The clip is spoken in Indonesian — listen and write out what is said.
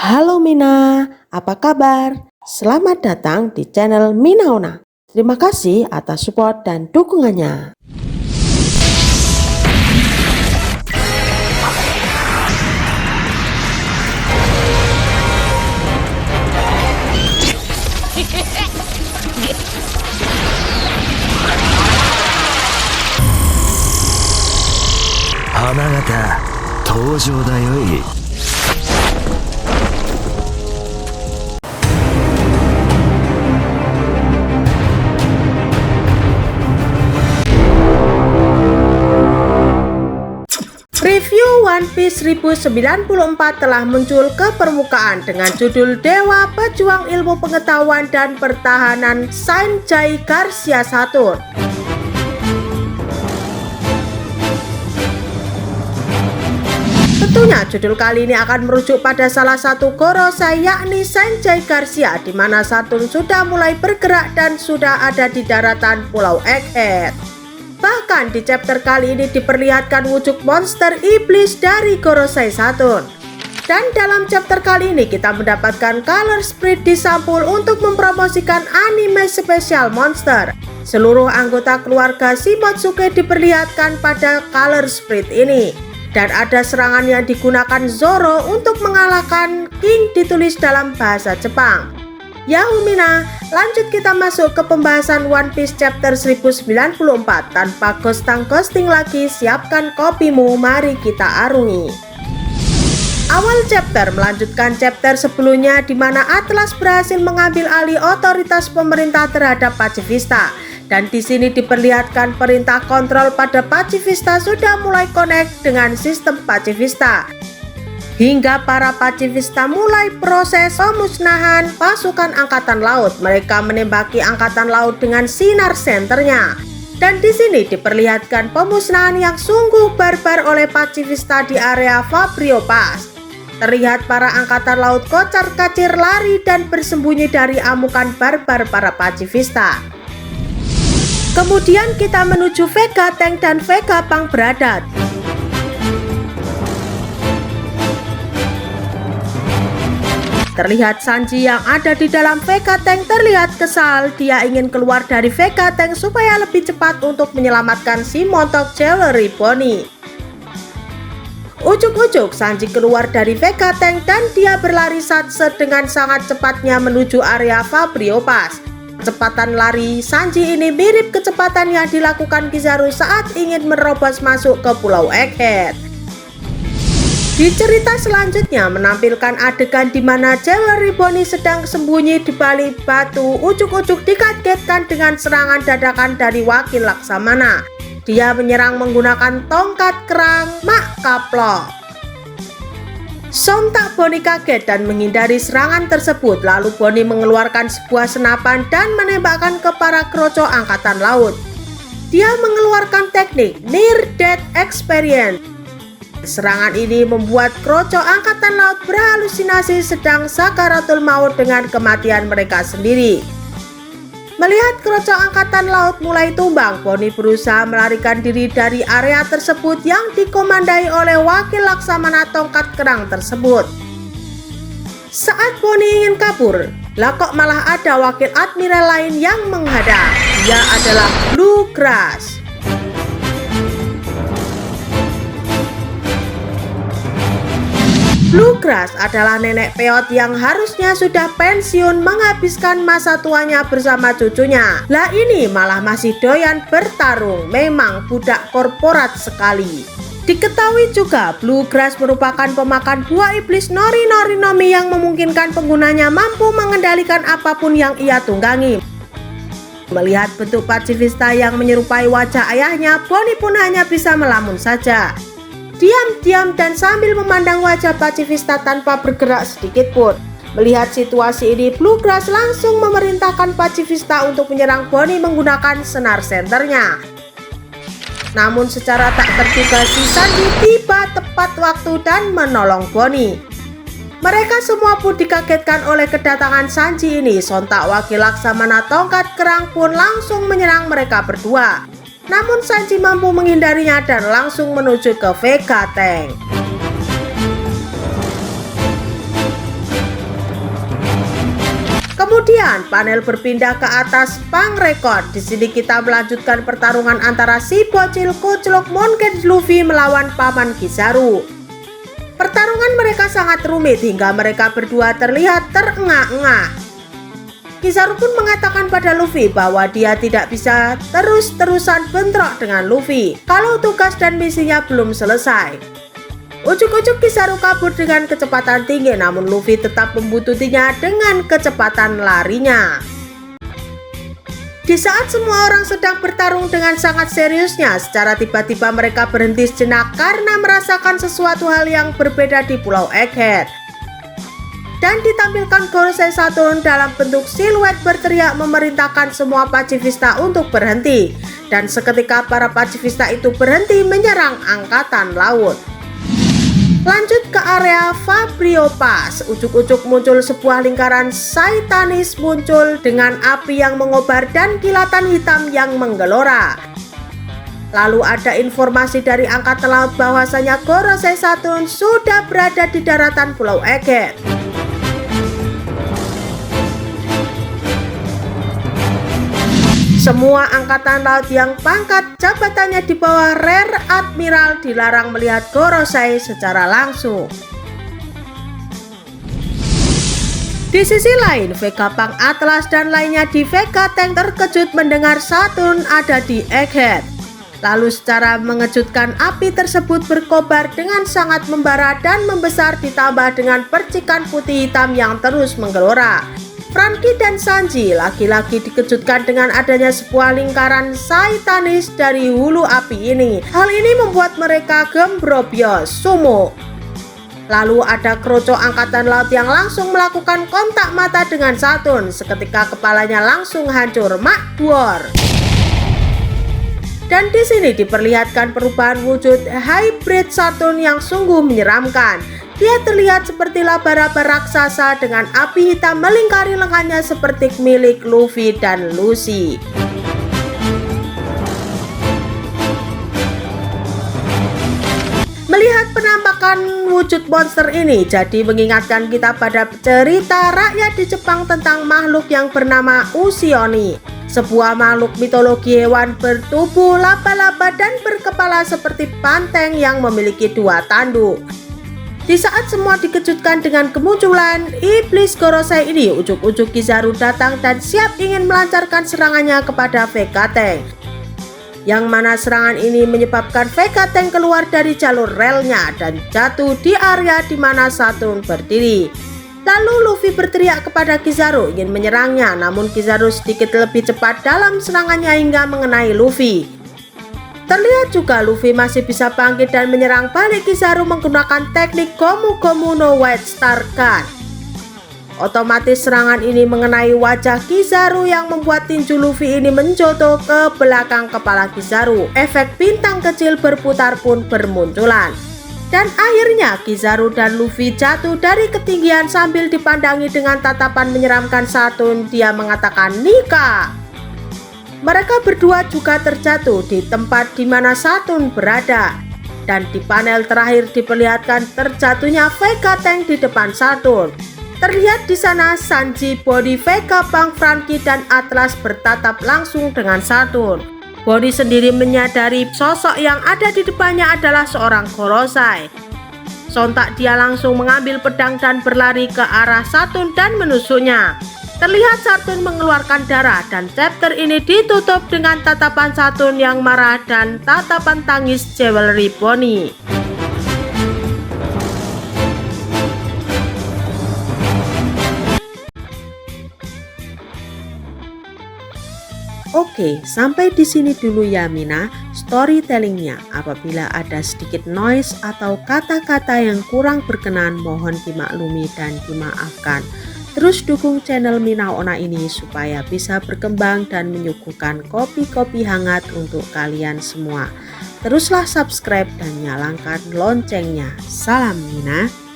Halo Mina, apa kabar? Selamat datang di channel Minaona. Terima kasih atas support dan dukungannya. Hamagata, 登場だよい。Review One Piece 1094 telah muncul ke permukaan dengan judul Dewa Pejuang Ilmu Pengetahuan dan Pertahanan Sanjay Garcia Saturn. Tentunya judul kali ini akan merujuk pada salah satu Gorosei yakni Sanjay Garcia, di mana Saturn sudah mulai bergerak dan sudah ada di daratan Pulau Egghead. Bahkan di chapter kali ini diperlihatkan wujud monster iblis dari Gorosei Saturn. Dan dalam chapter kali ini kita mendapatkan Color Sprite di Sampul untuk mempromosikan anime spesial monster. Seluruh anggota keluarga Shimotsuke diperlihatkan pada Color Sprite ini. Dan ada serangan yang digunakan Zoro untuk mengalahkan King ditulis dalam bahasa Jepang. Yahoo Mina, lanjut kita masuk ke pembahasan One Piece chapter 1094. Tanpa ghosting lagi, siapkan kopimu, mari kita arungi. Awal chapter melanjutkan chapter sebelumnya di mana Atlas berhasil mengambil alih otoritas pemerintah terhadap Pacifista. Dan di sini diperlihatkan perintah kontrol pada Pacifista sudah mulai connect dengan sistem Pacifista. Hingga para Pacifista mulai proses pemusnahan pasukan Angkatan Laut. Mereka menembaki Angkatan Laut dengan sinar senternya. Dan di sini diperlihatkan pemusnahan yang sungguh barbar oleh Pacifista di area Fabrio Pass. Terlihat para Angkatan Laut kocar-kacir lari dan bersembunyi dari amukan barbar para Pacifista. Kemudian kita menuju Vega Tank dan Vega Punk beradat. Terlihat Sanji yang ada di dalam Vega Tank terlihat kesal. Dia ingin keluar dari Vega Tank supaya lebih cepat untuk menyelamatkan si montok Jewelry Bonnie. Ujuk-ujuk Sanji keluar dari Vega Tank dan dia berlari satset dengan sangat cepatnya menuju area Fabrio Pass. Kecepatan lari Sanji ini mirip kecepatan yang dilakukan Kizaru saat ingin menerobos masuk ke Pulau Egghead. Di cerita selanjutnya menampilkan adegan di mana Jewelry Bonnie sedang sembunyi di balik batu. Ujuk-ujuk dikagetkan dengan serangan dadakan dari wakil Laksamana. Dia menyerang menggunakan tongkat kerang Mak Kaplok. Sontak Bonnie kaget dan menghindari serangan tersebut. Lalu Bonnie mengeluarkan sebuah senapan dan menembakkan ke para kroco Angkatan Laut. Dia mengeluarkan teknik Near Death Experience. Serangan ini membuat kroco Angkatan Laut berhalusinasi sedang sakaratul maut dengan kematian mereka sendiri. Melihat kroco Angkatan Laut mulai tumbang, Bonnie berusaha melarikan diri dari area tersebut yang dikomandai oleh wakil Laksamana tongkat kerang tersebut. Saat Bonnie ingin kabur, lah kok malah ada wakil admiral lain yang menghadang. Dia adalah Bluegrass. Bluegrass adalah nenek peot yang harusnya sudah pensiun menghabiskan masa tuanya bersama cucunya. Lah ini malah masih doyan bertarung, memang budak korporat sekali. Diketahui juga Bluegrass merupakan pemakan buah iblis Nori Nori Nomi yang memungkinkan penggunanya mampu mengendalikan apapun yang ia tunggangi. Melihat bentuk Pacifista yang menyerupai wajah ayahnya, Bonnie pun hanya bisa melamun saja. Diam-diam dan sambil memandang wajah Pacifista tanpa bergerak sedikit pun. Melihat situasi ini, Bluegrass langsung memerintahkan Pacifista untuk menyerang Bonnie menggunakan senar senternya. Namun secara tak terduga si Sanji tiba tepat waktu dan menolong Bonnie. Mereka semua pun dikagetkan oleh kedatangan Sanji ini. Sontak wakil Laksamana tongkat kerang pun langsung menyerang mereka berdua. Namun Sanji mampu menghindarinya dan langsung menuju ke Vega Tank. Kemudian panel berpindah ke atas Pang Record. Di sini kita melanjutkan pertarungan antara si bocil kucluk Monkey Luffy melawan paman Kizaru. Pertarungan mereka sangat rumit hingga mereka berdua terlihat terengah-engah. Kizaru pun mengatakan pada Luffy bahwa dia tidak bisa terus-terusan bentrok dengan Luffy kalau tugas dan misinya belum selesai. Ujuk-ujuk Kizaru kabur dengan kecepatan tinggi, namun Luffy tetap membuntuti-nya dengan kecepatan larinya. Di saat semua orang sedang bertarung dengan sangat seriusnya, secara tiba-tiba mereka berhenti sejenak karena merasakan sesuatu hal yang berbeda di Pulau Egghead. Dan ditampilkan Gorosei Saturn dalam bentuk siluet berteriak memerintahkan semua pacifista untuk berhenti. Dan seketika para pacifista itu berhenti menyerang angkatan laut. Lanjut ke area Fabrio Pass. Ujuk-ujuk muncul sebuah lingkaran Saitanis muncul dengan api yang mengobar dan kilatan hitam yang menggelora. Lalu ada informasi dari angkatan laut bahwasanya Gorosei Saturn sudah berada di daratan Pulau Egghead. Semua angkatan laut yang pangkat jabatannya di bawah Rear Admiral dilarang melihat Gorosei secara langsung. Di sisi lain, Vegapunk Atlas dan lainnya di Vega Tank terkejut mendengar Saturn ada di Egghead. Lalu secara mengejutkan api tersebut berkobar dengan sangat membara dan membesar ditambah dengan percikan putih hitam yang terus menggelora. Franky dan Sanji lagi-lagi dikejutkan dengan adanya sebuah lingkaran Saitanis dari hulu api ini. Hal ini membuat mereka gembrobios sumo. Lalu ada kroco angkatan laut yang langsung melakukan kontak mata dengan Saturn. Seketika kepalanya langsung hancur makduor. Dan di sini diperlihatkan perubahan wujud hybrid Saturn yang sungguh menyeramkan. Dia terlihat seperti laba-laba raksasa dengan api hitam melingkari lengannya seperti milik Luffy dan Lucy. Melihat penampakan wujud monster ini jadi mengingatkan kita pada cerita rakyat di Jepang tentang makhluk yang bernama Usioni. Sebuah makhluk mitologi hewan bertubuh laba-laba dan berkepala seperti banteng yang memiliki dua tanduk. Di saat semua dikejutkan dengan kemunculan iblis Gorosei ini, ujuk-ujuk Kizaru datang dan siap ingin melancarkan serangannya kepada Vega Tank. Yang mana serangan ini menyebabkan Vega Tank keluar dari jalur relnya dan jatuh di area di mana Saturn berdiri. Lalu Luffy berteriak kepada Kizaru ingin menyerangnya, namun Kizaru sedikit lebih cepat dalam serangannya hingga mengenai Luffy. Terlihat juga Luffy masih bisa bangkit dan menyerang balik Kizaru menggunakan teknik Gomu Gomu no White Star Gun. Otomatis serangan ini mengenai wajah Kizaru yang membuat tinju Luffy ini menjatuh ke belakang kepala Kizaru. Efek bintang kecil berputar pun bermunculan. Dan akhirnya Kizaru dan Luffy jatuh dari ketinggian sambil dipandangi dengan tatapan menyeramkan Saturn. Dia mengatakan nikah. Mereka berdua juga terjatuh di tempat di mana Saturn berada. Dan di panel terakhir diperlihatkan terjatuhnya Vega Tank di depan Saturn. Terlihat di sana Sanji, Body, Vegapunk, Franky, dan Atlas bertatap langsung dengan Saturn. Body sendiri menyadari sosok yang ada di depannya adalah seorang Gorosei. Sontak dia langsung mengambil pedang dan berlari ke arah Saturn dan menusuknya. Terlihat Saturn mengeluarkan darah dan chapter ini ditutup dengan tatapan Saturn yang marah dan tatapan tangis Jewelry Bonnie. Oke, sampai di sini dulu ya Mina storytellingnya. Apabila ada sedikit noise atau kata-kata yang kurang berkenan, mohon dimaklumi dan dimaafkan. Terus dukung channel Mina Onna ini supaya bisa berkembang dan menyuguhkan kopi-kopi hangat untuk kalian semua. Teruslah subscribe dan nyalakan loncengnya. Salam Mina.